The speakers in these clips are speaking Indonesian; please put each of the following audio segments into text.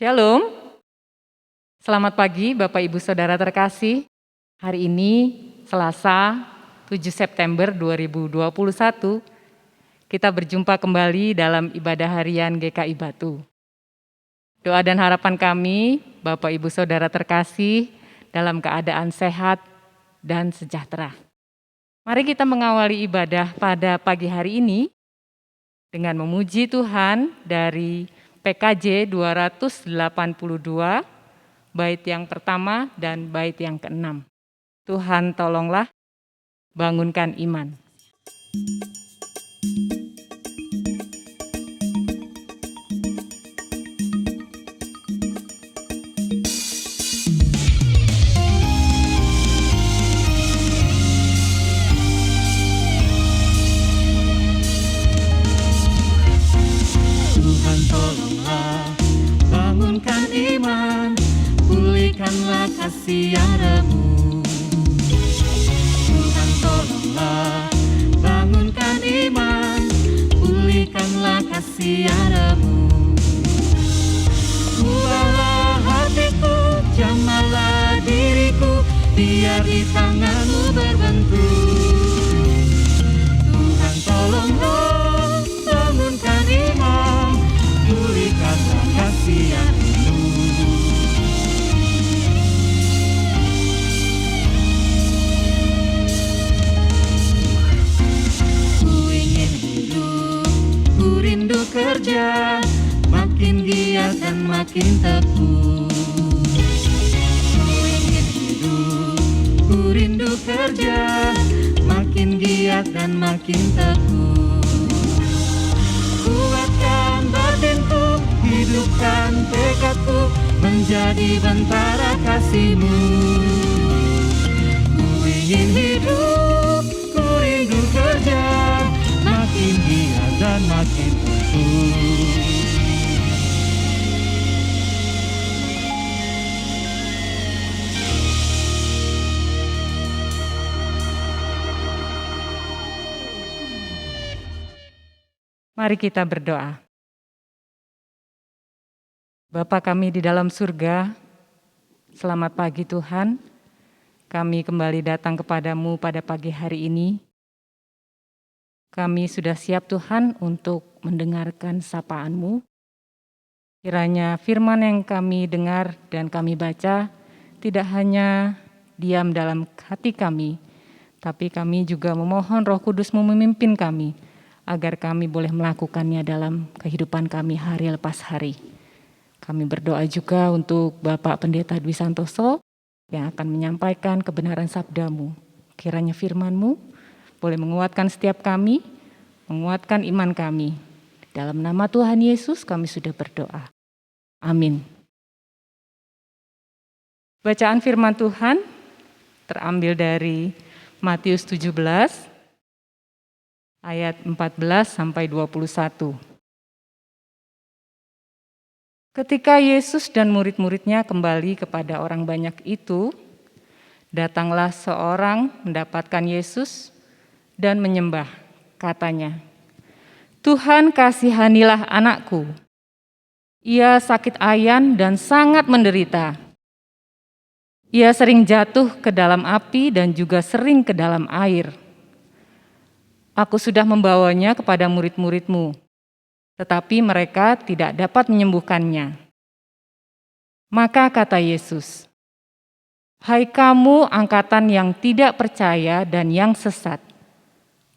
Shalom, selamat pagi Bapak Ibu Saudara terkasih. Hari ini Selasa 7 September 2021, kita berjumpa kembali dalam ibadah harian GKI Batu. Doa dan harapan kami, Bapak Ibu Saudara terkasih, dalam keadaan sehat dan sejahtera. Mari kita mengawali ibadah pada pagi hari ini dengan memuji Tuhan dari PKJ 282, bait yang pertama dan bait yang keenam. Tuhan tolonglah, bangunkan iman. Tuhan tolonglah, bangunkan iman, pulihkanlah kasih yang remuk. Tuhan tolonglah, bangunkan iman, pulihkanlah kasih yang remuk. Ubahlah hatiku, jamahlah diriku, biar di tangan-Mu berbentuk. Tuhan tolonglah, bangunkan iman, pulihkanlah kasih yang penuh. Ku ingin hidup, ku rindu kerja, makin giat dan makin tekun. Ku ingin hidup, ku rindu kerja, makin giat dan makin tekun. Kuatkan batinku, hidupkan tekadku, menjadi bentara kasih-Mu. Ku ingin hidup, ku rindu kerja, makin giat dan makin tekun. Mari kita berdoa. Bapa kami di dalam surga, selamat pagi Tuhan. Kami kembali datang kepadamu pada pagi hari ini. Kami sudah siap Tuhan untuk mendengarkan sapaan-Mu. Kiranya firman yang kami dengar dan kami baca tidak hanya diam dalam hati kami, tapi kami juga memohon Roh Kudus-Mu memimpin kami, agar kami boleh melakukannya dalam kehidupan kami hari lepas hari. Kami berdoa juga untuk Bapak Pendeta Dwi Santoso yang akan menyampaikan kebenaran sabda-Mu. Kiranya firman-Mu boleh menguatkan setiap kami, menguatkan iman kami. Dalam nama Tuhan Yesus kami sudah berdoa. Amin. Bacaan firman Tuhan terambil dari Matius 17, ayat 14 sampai 21. Ketika Yesus dan murid-muridnya kembali kepada orang banyak itu, datanglah seorang mendapatkan Yesus dan menyembah, katanya, "Tuhan, kasihanilah anakku. Ia sakit ayan dan sangat menderita. Ia sering jatuh ke dalam api dan juga sering ke dalam air. Aku sudah membawanya kepada murid-murid-Mu, tetapi mereka tidak dapat menyembuhkannya." Maka kata Yesus, "Hai kamu angkatan yang tidak percaya dan yang sesat,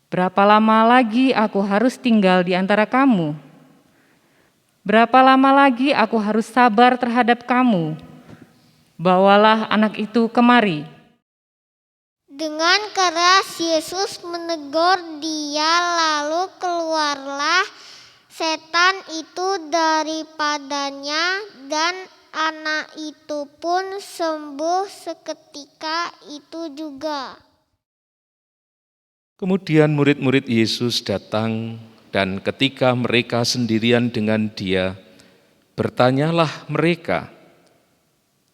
berapa lama lagi aku harus tinggal di antara kamu? Berapa lama lagi aku harus sabar terhadap kamu? Bawalah anak itu kemari." Dengan keras Yesus menegur dia, lalu keluarlah setan itu daripadanya, dan anak itu pun sembuh seketika itu juga. Kemudian murid-murid Yesus datang, dan ketika mereka sendirian dengan Dia, bertanyalah mereka,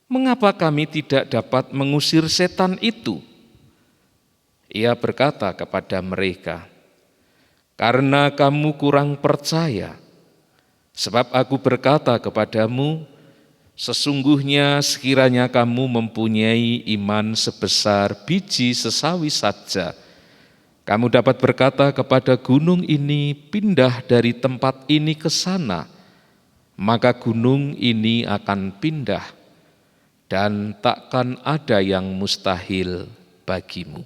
"Mengapa kami tidak dapat mengusir setan itu?" Ia berkata kepada mereka, "Karena kamu kurang percaya. Sebab aku berkata kepadamu, Sesungguhnya sekiranya kamu mempunyai iman sebesar biji sesawi saja, kamu dapat berkata kepada gunung ini, pindah dari tempat ini ke sana, maka gunung ini akan pindah, dan takkan ada yang mustahil bagimu.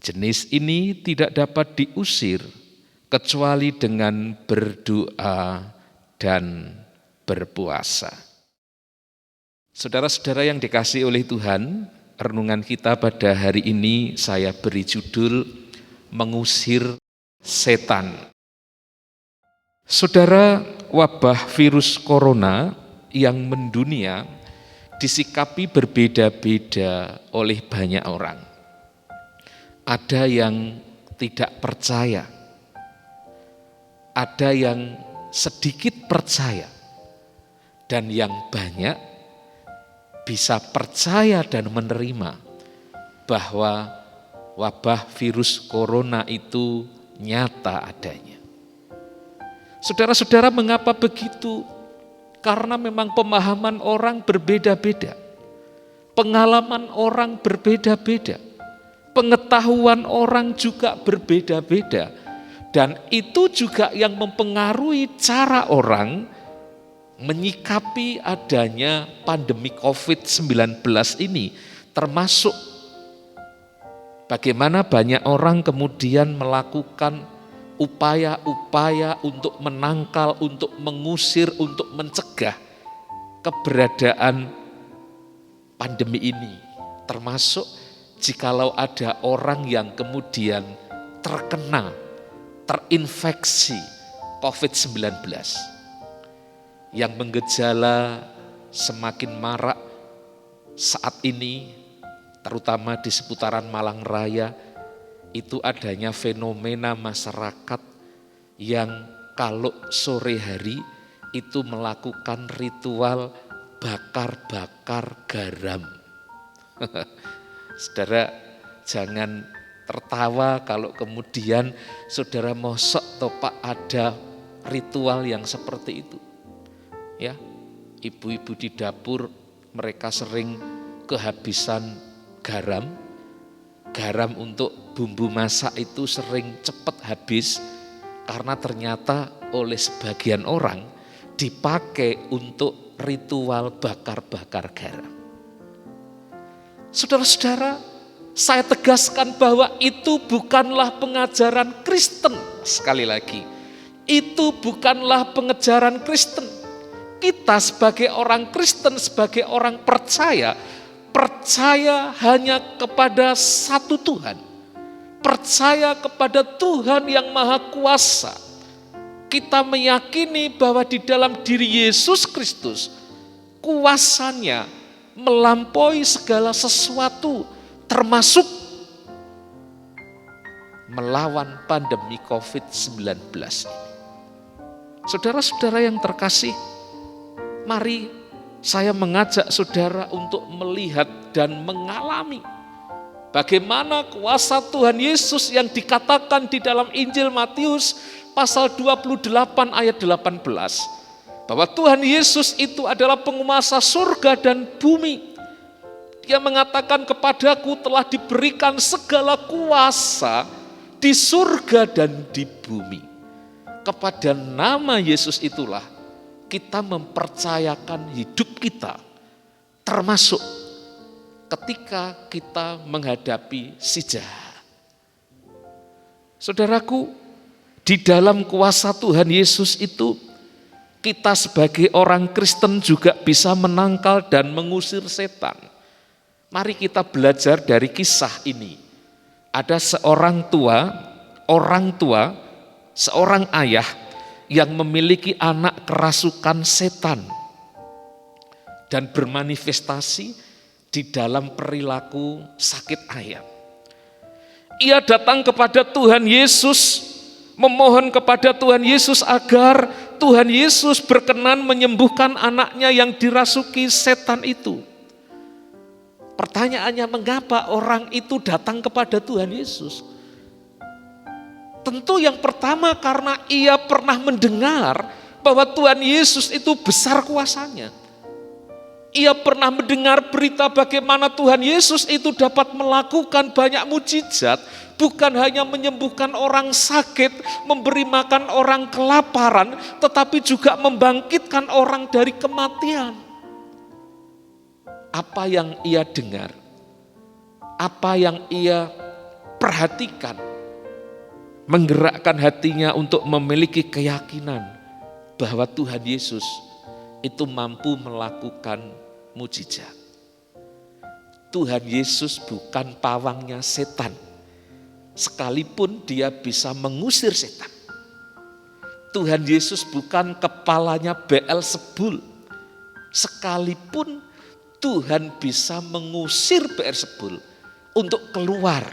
Jenis ini tidak dapat diusir kecuali dengan berdoa dan berpuasa. Saudara-saudara yang dikasihi oleh Tuhan, renungan kita pada hari ini saya beri judul Mengusir Setan. Saudara, wabah virus corona yang mendunia disikapi berbeda-beda oleh banyak orang. Ada yang tidak percaya, ada yang sedikit percaya, dan yang banyak bisa percaya dan menerima bahwa wabah virus corona itu nyata adanya. Saudara-saudara, mengapa begitu? Karena memang pemahaman orang berbeda-beda, pengalaman orang berbeda-beda, pengetahuan orang juga berbeda-beda, dan itu juga yang mempengaruhi cara orang menyikapi adanya pandemi COVID-19 ini, termasuk bagaimana banyak orang kemudian melakukan upaya-upaya untuk menangkal, untuk mengusir, untuk mencegah keberadaan pandemi ini. Termasuk jikalau ada orang yang kemudian terkena, terinfeksi COVID-19. Yang menggejala semakin marak saat ini, terutama di seputaran Malang Raya, itu adanya fenomena masyarakat yang kalau sore hari itu melakukan ritual bakar-bakar garam. Saudara, jangan tertawa kalau kemudian saudara mosok topak ada ritual yang seperti itu. Ya, ibu-ibu di dapur mereka sering kehabisan garam untuk bumbu masak itu sering cepat habis karena ternyata oleh sebagian orang dipakai untuk ritual bakar-bakar garam. Saudara-saudara, saya tegaskan bahwa itu bukanlah pengajaran Kristen. Sekali lagi, itu bukanlah pengajaran Kristen. Kita sebagai orang Kristen, sebagai orang percaya hanya kepada satu Tuhan. Percaya kepada Tuhan yang Maha Kuasa. Kita meyakini bahwa di dalam diri Yesus Kristus, kuasanya melampaui segala sesuatu, termasuk melawan pandemi COVID-19 ini. Saudara-saudara yang terkasih, mari saya mengajak saudara untuk melihat dan mengalami bagaimana kuasa Tuhan Yesus yang dikatakan di dalam Injil Matius pasal 28 ayat 18. Bahwa Tuhan Yesus itu adalah penguasa surga dan bumi. Dia mengatakan kepadaku telah diberikan segala kuasa di surga dan di bumi. Kepada nama Yesus itulah kita mempercayakan hidup kita, termasuk ketika kita menghadapi si jahat. Saudaraku, di dalam kuasa Tuhan Yesus itu, kita sebagai orang Kristen juga bisa menangkal dan mengusir setan. Mari kita belajar dari kisah ini. Ada seorang ayah yang memiliki anak kerasukan setan dan bermanifestasi di dalam perilaku sakit ayam. Ia datang kepada Tuhan Yesus, memohon kepada Tuhan Yesus agar Tuhan Yesus berkenan menyembuhkan anaknya yang dirasuki setan itu. Pertanyaannya, mengapa orang itu datang kepada Tuhan Yesus? Tentu yang pertama karena ia pernah mendengar bahwa Tuhan Yesus itu besar kuasanya. Ia pernah mendengar berita bagaimana Tuhan Yesus itu dapat melakukan banyak mujizat, bukan hanya menyembuhkan orang sakit, memberi makan orang kelaparan, tetapi juga membangkitkan orang dari kematian. Apa yang ia dengar, apa yang ia perhatikan, menggerakkan hatinya untuk memiliki keyakinan bahwa Tuhan Yesus itu mampu melakukan mujizat. Tuhan Yesus bukan pawangnya setan, sekalipun dia bisa mengusir setan. Tuhan Yesus bukan kepalanya Beelzebul, sekalipun Tuhan bisa mengusir Beelzebul untuk keluar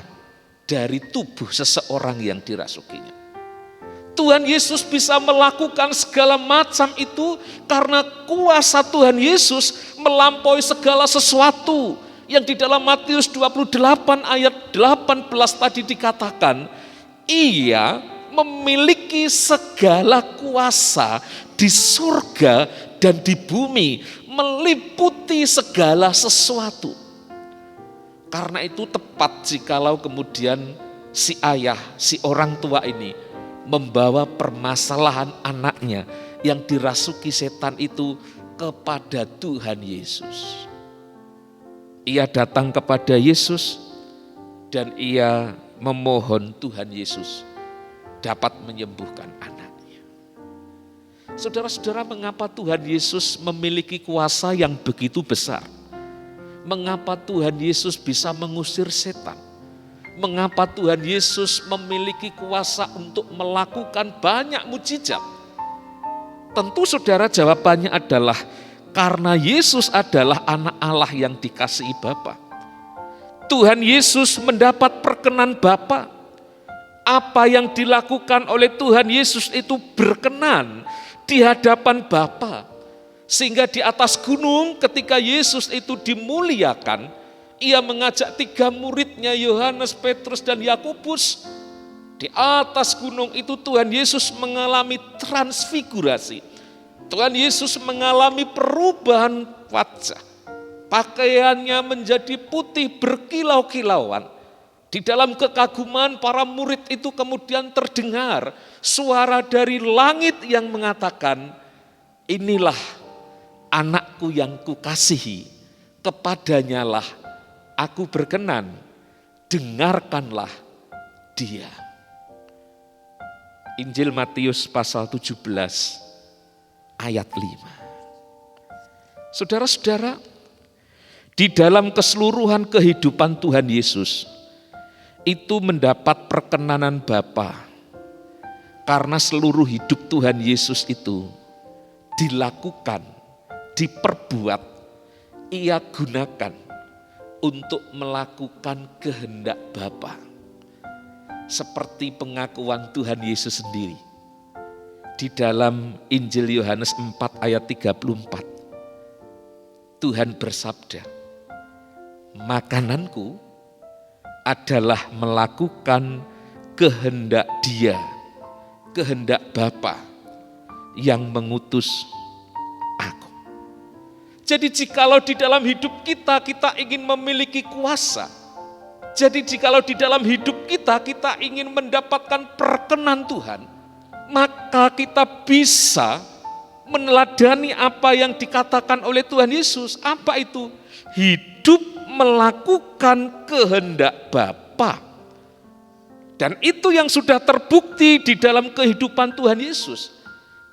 dari tubuh seseorang yang dirasukinya. Tuhan Yesus bisa melakukan segala macam itu karena kuasa Tuhan Yesus melampaui segala sesuatu yang di dalam Matius 28 ayat 18 tadi dikatakan, ia memiliki segala kuasa di surga dan di bumi, meliputi segala sesuatu. Karena itu tepat jikalau kemudian si ayah, si orang tua ini membawa permasalahan anaknya yang dirasuki setan itu kepada Tuhan Yesus. Ia datang kepada Yesus dan ia memohon Tuhan Yesus dapat menyembuhkan anaknya. Saudara-saudara, mengapa Tuhan Yesus memiliki kuasa yang begitu besar? Mengapa Tuhan Yesus bisa mengusir setan? Mengapa Tuhan Yesus memiliki kuasa untuk melakukan banyak mujizat? Tentu saudara, jawabannya adalah karena Yesus adalah anak Allah yang dikasihi Bapa. Tuhan Yesus mendapat perkenan Bapa. Apa yang dilakukan oleh Tuhan Yesus itu berkenan di hadapan Bapa. Sehingga di atas gunung ketika Yesus itu dimuliakan, ia mengajak 3 muridnya Yohanes, Petrus dan Yakobus. Di atas gunung itu Tuhan Yesus mengalami transfigurasi. Tuhan Yesus mengalami perubahan wajah. Pakaiannya menjadi putih berkilau-kilauan. Di dalam kekaguman para murid itu kemudian terdengar suara dari langit yang mengatakan, inilah anakku yang kukasihi, kepadanyalah aku berkenan, dengarkanlah dia. Injil Matius pasal 17 ayat 5. Saudara-saudara, di dalam keseluruhan kehidupan Tuhan Yesus, itu mendapat perkenanan Bapa. Karena seluruh hidup Tuhan Yesus itu dilakukan, diperbuat, ia gunakan untuk melakukan kehendak Bapa. Seperti pengakuan Tuhan Yesus sendiri. Di dalam Injil Yohanes 4 ayat 34. Tuhan bersabda, makananku adalah melakukan kehendak Dia, kehendak Bapa yang mengutus aku. Jadi jikalau di dalam hidup kita ingin memiliki kuasa. Jadi jikalau di dalam hidup kita ingin mendapatkan perkenan Tuhan. Maka kita bisa meneladani apa yang dikatakan oleh Tuhan Yesus. Apa itu? Hidup melakukan kehendak Bapa. Dan itu yang sudah terbukti di dalam kehidupan Tuhan Yesus.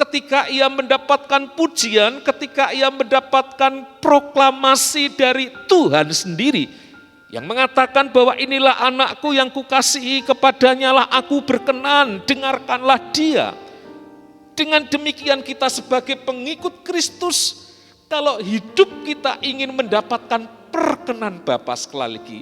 Ketika ia mendapatkan pujian, ketika ia mendapatkan proklamasi dari Tuhan sendiri yang mengatakan bahwa inilah anakku yang kukasihi, kepadanyalah aku berkenan, dengarkanlah dia. Dengan demikian kita sebagai pengikut Kristus, kalau hidup kita ingin mendapatkan perkenan Bapa sekali lagi,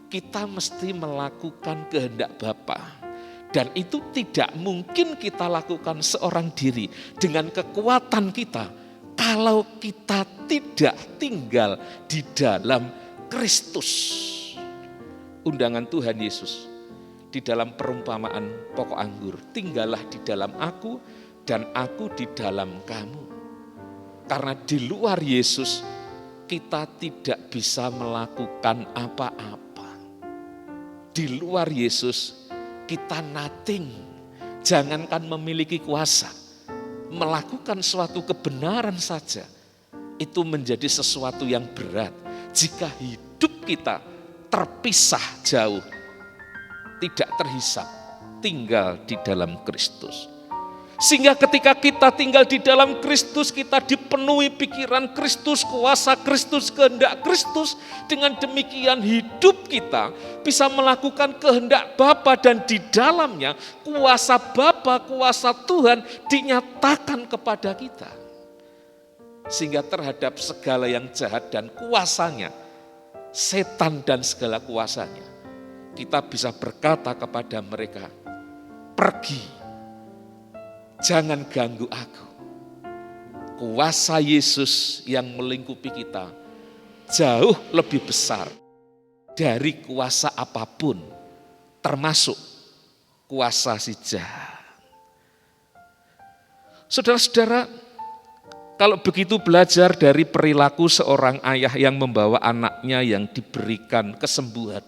kita mesti melakukan kehendak Bapa. Dan itu tidak mungkin kita lakukan seorang diri dengan kekuatan kita kalau kita tidak tinggal di dalam Kristus. Undangan Tuhan Yesus di dalam perumpamaan pokok anggur, tinggallah di dalam aku dan aku di dalam kamu. Karena di luar Yesus kita tidak bisa melakukan apa-apa. Di luar Yesus, kita nothing. Jangankan memiliki kuasa, melakukan suatu kebenaran saja, itu menjadi sesuatu yang berat. Jika hidup kita terpisah jauh, tidak terhisap, tinggal di dalam Kristus. Sehingga ketika kita tinggal di dalam Kristus, kita dipenuhi pikiran Kristus, kuasa Kristus, kehendak Kristus. Dengan demikian hidup kita bisa melakukan kehendak Bapa, dan di dalamnya kuasa Bapa, kuasa Tuhan dinyatakan kepada kita. Sehingga terhadap segala yang jahat dan kuasanya, setan dan segala kuasanya, kita bisa berkata kepada mereka, pergi, jangan ganggu aku. Kuasa Yesus yang melingkupi kita jauh lebih besar dari kuasa apapun, termasuk kuasa si jahat. Saudara-saudara, kalau begitu belajar dari perilaku seorang ayah yang membawa anaknya yang diberikan kesembuhan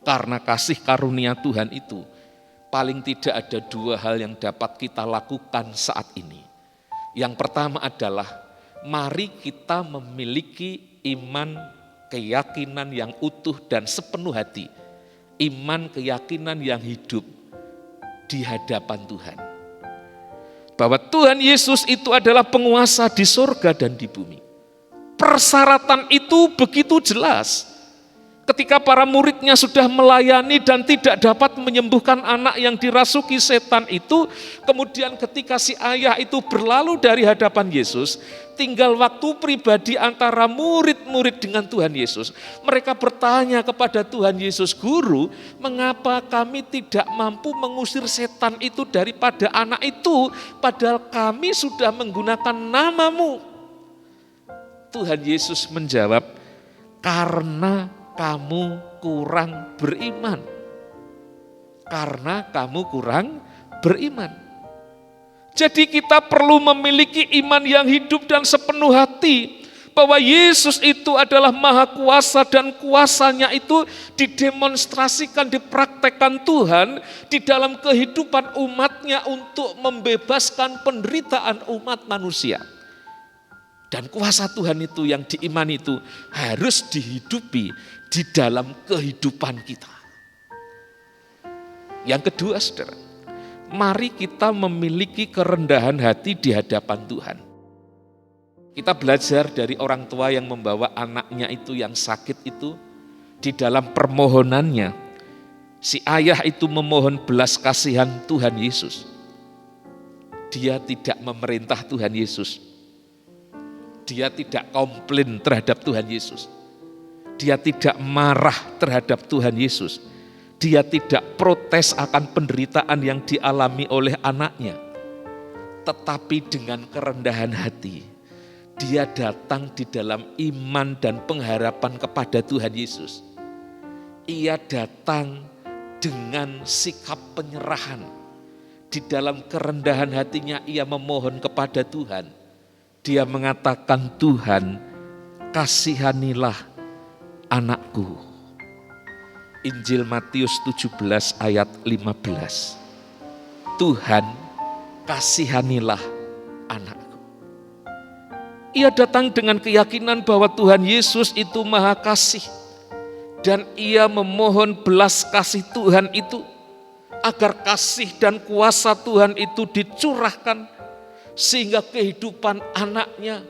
karena kasih karunia Tuhan itu, paling tidak ada dua hal yang dapat kita lakukan saat ini. Yang pertama adalah mari kita memiliki iman, keyakinan yang utuh dan sepenuh hati. Iman, keyakinan yang hidup di hadapan Tuhan. Bahwa Tuhan Yesus itu adalah penguasa di surga dan di bumi. Persyaratan itu begitu jelas. Ketika para muridnya sudah melayani dan tidak dapat menyembuhkan anak yang dirasuki setan itu, kemudian ketika si ayah itu berlalu dari hadapan Yesus, tinggal waktu pribadi antara murid-murid dengan Tuhan Yesus. Mereka bertanya kepada Tuhan Yesus, Guru, mengapa kami tidak mampu mengusir setan itu daripada anak itu, padahal kami sudah menggunakan namamu? Tuhan Yesus menjawab, karena kamu kurang beriman. Karena kamu kurang beriman. Jadi kita perlu memiliki iman yang hidup dan sepenuh hati. Bahwa Yesus itu adalah maha kuasa dan kuasanya itu didemonstrasikan, dipraktekkan Tuhan di dalam kehidupan umatnya untuk membebaskan penderitaan umat manusia. Dan kuasa Tuhan itu yang diimani itu harus dihidupi di dalam kehidupan kita. Yang kedua, saudara, mari kita memiliki kerendahan hati di hadapan Tuhan. Kita belajar dari orang tua yang membawa anaknya itu yang sakit itu, di dalam permohonannya, si ayah itu memohon belas kasihan Tuhan Yesus. Dia tidak memerintah Tuhan Yesus. Dia tidak komplain terhadap Tuhan Yesus. Dia tidak marah terhadap Tuhan Yesus. Dia tidak protes akan penderitaan yang dialami oleh anaknya. Tetapi dengan kerendahan hati, dia datang di dalam iman dan pengharapan kepada Tuhan Yesus. Ia datang dengan sikap penyerahan. Di dalam kerendahan hatinya ia memohon kepada Tuhan. Dia mengatakan, Tuhan, kasihanilah anakku. Injil Matius 17 ayat 15. Tuhan, kasihanilah anakku. Ia datang dengan keyakinan bahwa Tuhan Yesus itu maha kasih. Dan ia memohon belas kasih Tuhan itu, agar kasih dan kuasa Tuhan itu dicurahkan, sehingga kehidupan anaknya,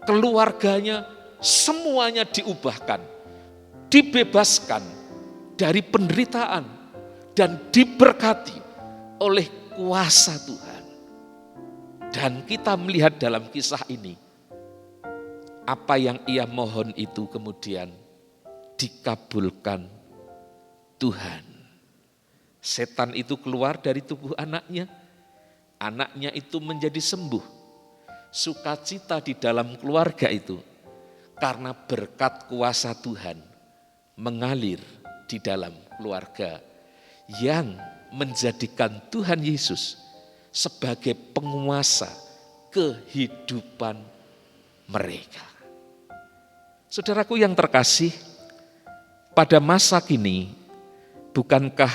keluarganya, semuanya diubahkan, dibebaskan dari penderitaan, dan diberkati oleh kuasa Tuhan. Dan kita melihat dalam kisah ini, apa yang ia mohon itu kemudian dikabulkan Tuhan. Setan itu keluar dari tubuh anaknya, anaknya itu menjadi sembuh. Sukacita di dalam keluarga itu karena berkat kuasa Tuhan mengalir di dalam keluarga yang menjadikan Tuhan Yesus sebagai penguasa kehidupan mereka. Saudaraku yang terkasih, pada masa kini, bukankah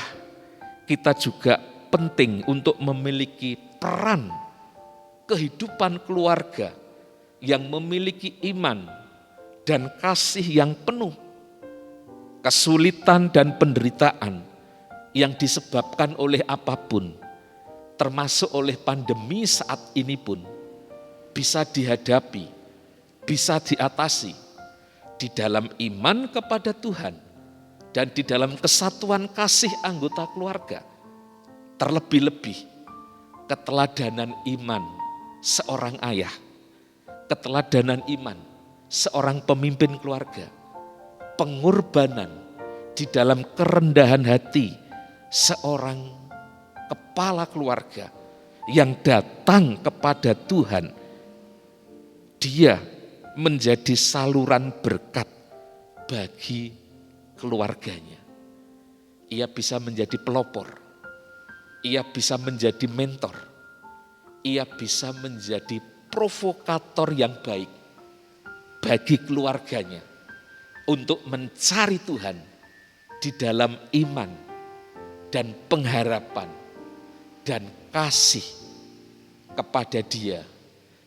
kita juga penting untuk memiliki peran kehidupan keluarga yang memiliki iman dan kasih yang penuh, kesulitan dan penderitaan yang disebabkan oleh apapun, termasuk oleh pandemi saat ini pun, bisa dihadapi, bisa diatasi di dalam iman kepada Tuhan dan di dalam kesatuan kasih anggota keluarga. Terlebih-lebih keteladanan iman seorang ayah, keteladanan iman seorang pemimpin keluarga, pengorbanan di dalam kerendahan hati seorang kepala keluarga yang datang kepada Tuhan. Dia menjadi saluran berkat bagi keluarganya. Ia bisa menjadi pelopor, ia bisa menjadi mentor, ia bisa menjadi provokator yang baik bagi keluarganya untuk mencari Tuhan di dalam iman dan pengharapan dan kasih kepada Dia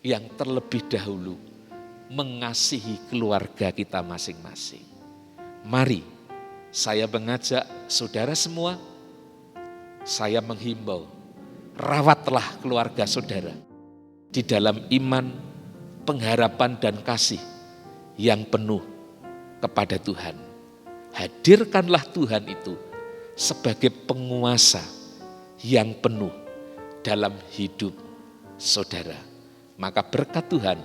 yang terlebih dahulu mengasihi keluarga kita masing-masing. Mari saya mengajak saudara semua, saya menghimbau, rawatlah keluarga saudara di dalam iman, pengharapan dan kasih yang penuh kepada Tuhan. Hadirkanlah Tuhan itu sebagai penguasa yang penuh dalam hidup saudara. Maka berkat Tuhan,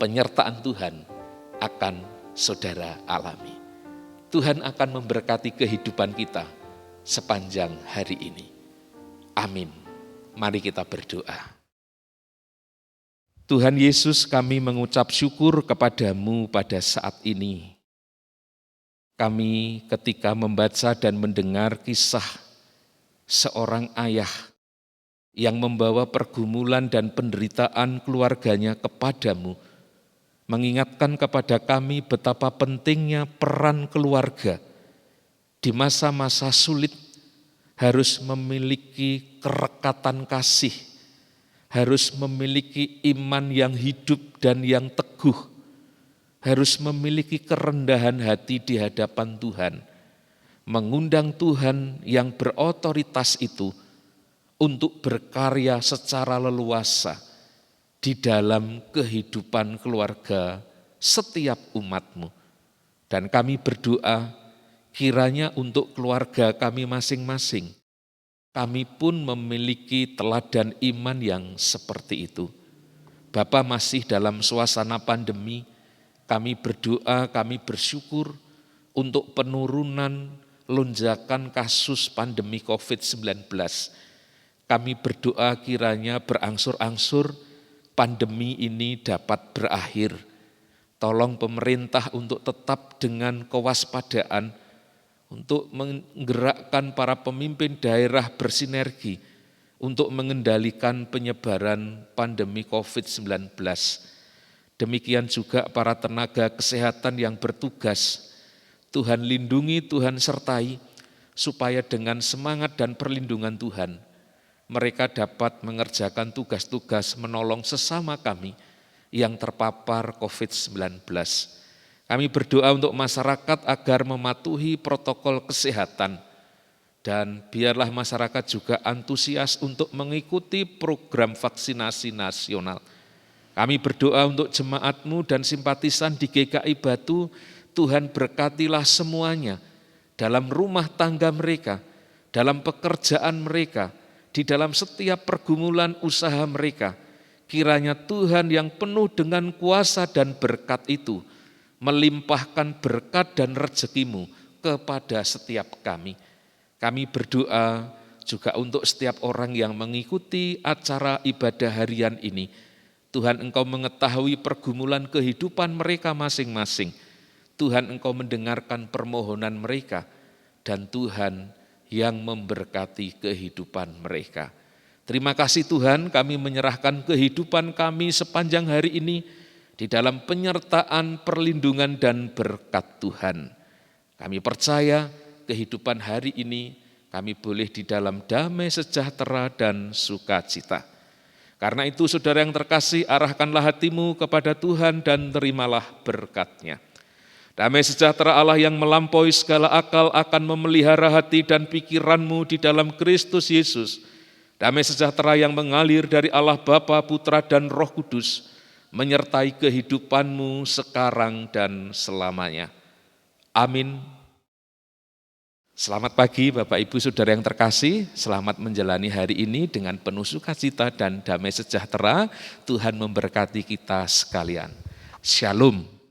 penyertaan Tuhan akan saudara alami. Tuhan akan memberkati kehidupan kita sepanjang hari ini. Amin. Mari kita berdoa. Tuhan Yesus, kami mengucap syukur kepadamu pada saat ini. Kami ketika membaca dan mendengar kisah seorang ayah yang membawa pergumulan dan penderitaan keluarganya kepadamu, mengingatkan kepada kami betapa pentingnya peran keluarga di masa-masa sulit, harus memiliki kerekatan kasih, harus memiliki iman yang hidup dan yang teguh, harus memiliki kerendahan hati di hadapan Tuhan, mengundang Tuhan yang berotoritas itu untuk berkarya secara leluasa di dalam kehidupan keluarga setiap umat-Mu. Dan kami berdoa kiranya untuk keluarga kami masing-masing, kami pun memiliki teladan iman yang seperti itu. Bapa, masih dalam suasana pandemi, kami berdoa, kami bersyukur untuk penurunan lonjakan kasus pandemi COVID-19. Kami berdoa kiranya berangsur-angsur pandemi ini dapat berakhir. Tolong pemerintah untuk tetap dengan kewaspadaan, untuk menggerakkan para pemimpin daerah bersinergi untuk mengendalikan penyebaran pandemi COVID-19. Demikian juga para tenaga kesehatan yang bertugas. Tuhan lindungi, Tuhan sertai, supaya dengan semangat dan perlindungan Tuhan, mereka dapat mengerjakan tugas-tugas menolong sesama kami yang terpapar COVID-19. Kami berdoa untuk masyarakat agar mematuhi protokol kesehatan, dan biarlah masyarakat juga antusias untuk mengikuti program vaksinasi nasional. Kami berdoa untuk jemaat-Mu dan simpatisan di GKI Batu, Tuhan berkatilah semuanya dalam rumah tangga mereka, dalam pekerjaan mereka, di dalam setiap pergumulan usaha mereka. Kiranya Tuhan yang penuh dengan kuasa dan berkat itu melimpahkan berkat dan rezeki-Mu kepada setiap kami. Kami berdoa juga untuk setiap orang yang mengikuti acara ibadah harian ini. Tuhan, Engkau mengetahui pergumulan kehidupan mereka masing-masing. Tuhan, Engkau mendengarkan permohonan mereka, dan Tuhan yang memberkati kehidupan mereka. Terima kasih Tuhan, kami menyerahkan kehidupan kami sepanjang hari ini di dalam penyertaan, perlindungan, dan berkat Tuhan. Kami percaya kehidupan hari ini kami boleh di dalam damai sejahtera dan sukacita. Karena itu saudara yang terkasih, arahkanlah hatimu kepada Tuhan dan terimalah berkat-Nya. Damai sejahtera Allah yang melampaui segala akal akan memelihara hati dan pikiranmu di dalam Kristus Yesus. Damai sejahtera yang mengalir dari Allah Bapa, Putra, dan Roh Kudus, menyertai kehidupanmu sekarang dan selamanya. Amin. Selamat pagi Bapak Ibu Saudara yang terkasih, selamat menjalani hari ini dengan penuh sukacita dan damai sejahtera. Tuhan memberkati kita sekalian. Shalom.